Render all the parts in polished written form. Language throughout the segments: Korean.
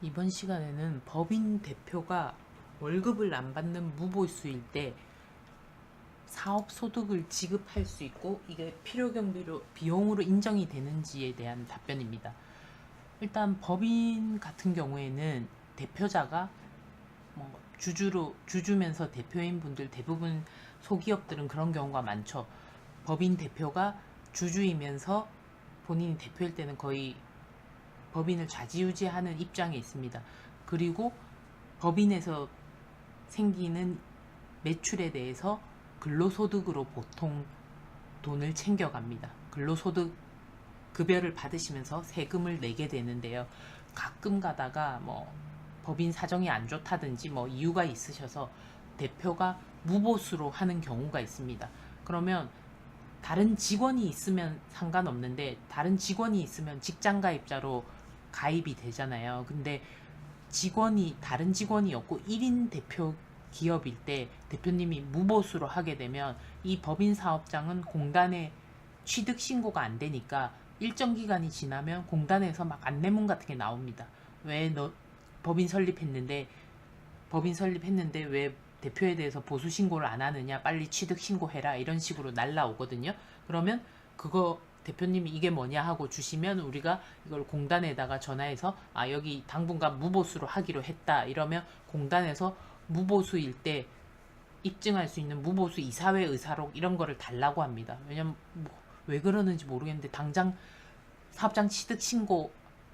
이번 시간에는 법인 대표가 월급을 안 받는 무보수일 때 사업소득을 지급할 수 있고 이게 필요경비로 비용으로 인정이 되는지에 대한 답변입니다. 일단 법인 같은 경우에는 대표자가 주주면서 대표인 분들 대부분 소기업들은 그런 경우가 많죠. 법인 대표가 주주이면서 본인이 대표일 때는 거의 법인을 좌지우지하는 입장에 있습니다. 그리고 법인에서 생기는 매출에 대해서 근로소득으로 보통 돈을 챙겨갑니다. 근로소득 급여를 받으시면서 세금을 내게 되는데요. 가끔 가다가 법인 사정이 안 좋다든지 이유가 있으셔서 대표가 무보수로 하는 경우가 있습니다. 그러면 다른 직원이 있으면 상관없는데 다른 직원이 있으면 직장가입자로 가입이 되잖아요. 근데 다른 직원이 없고 1인 대표 기업일 때 대표님이 무보수로 하게 되면 이 법인 사업장은 공단에 취득 신고가 안 되니까 일정 기간이 지나면 공단에서 막 안내문 같은 게 나옵니다. 왜 너 법인 설립했는데 왜 대표에 대해서 보수 신고를 안 하느냐, 빨리 취득 신고해라, 이런 식으로 날라오거든요. 그러면 그거 대표님이 이게 뭐냐 하고 주시면 우리가 이걸 공단에다가 전화해서 여기 당분간 무보수로 하기로 했다 이러면 공단에서 무보수일 때 입증할 수 있는 무보수 이사회 의사록 이런 거를 달라고 합니다. 왜냐면 왜 그러는지 모르겠는데 당장 사업장 취득 신고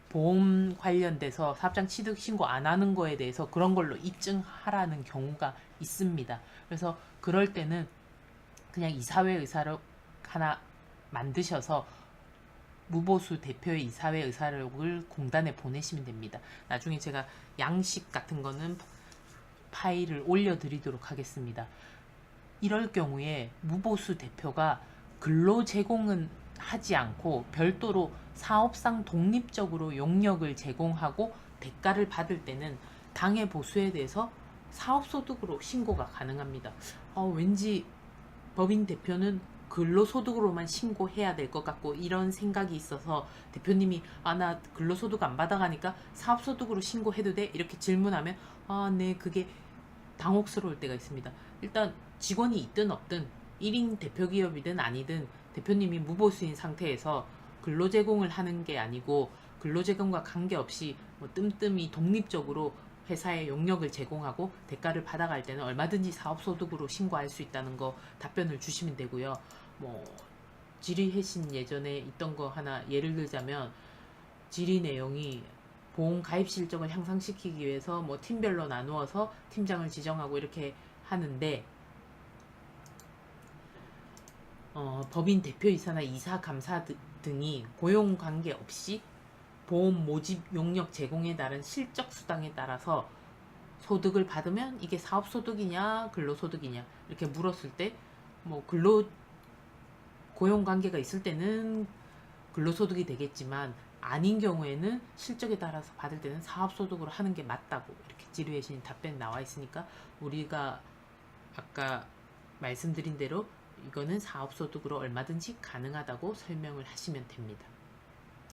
보험 관련돼서 사업장 취득 신고 안 하는 거에 대해서 그런 걸로 입증하라는 경우가 있습니다. 그래서 그럴 때는 그냥 이사회 의사록 하나 만드셔서 무보수 대표의 이사회 의사록을 공단에 보내시면 됩니다. 나중에 제가 양식 같은 거는 파일을 올려드리도록 하겠습니다. 이럴 경우에 무보수 대표가 근로 제공은 하지 않고 별도로 사업상 독립적으로 용역을 제공하고 대가를 받을 때는 당해 보수에 대해서 사업소득으로 신고가 가능합니다. 왠지 법인 대표는 근로소득으로만 신고해야 될 것 같고 이런 생각이 있어서 대표님이 나 근로소득 안 받아가니까 사업소득으로 신고해도 돼? 이렇게 질문하면 네, 그게 당혹스러울 때가 있습니다. 일단 직원이 있든 없든 1인 대표기업이든 아니든 대표님이 무보수인 상태에서 근로제공을 하는 게 아니고 근로제공과 관계없이 뜸뜸이 독립적으로 회사에 용역을 제공하고 대가를 받아갈 때는 얼마든지 사업소득으로 신고할 수 있다는 거 답변을 주시면 되고요. 질의해신 예전에 있던 거 하나 예를 들자면 질의 내용이 보험 가입 실적을 향상시키기 위해서 팀별로 나누어서 팀장을 지정하고 이렇게 하는데 법인 대표이사나 이사 감사 등이 고용 관계 없이 보험 모집 용역 제공에 따른 실적 수당에 따라서 소득을 받으면 이게 사업소득이냐 근로소득이냐 이렇게 물었을 때 고용 관계가 있을 때는 근로소득이 되겠지만 아닌 경우에는 실적에 따라서 받을 때는 사업소득으로 하는 게 맞다고 이렇게 지루해진 답변이 나와 있으니까 우리가 아까 말씀드린 대로 이거는 사업소득으로 얼마든지 가능하다고 설명을 하시면 됩니다.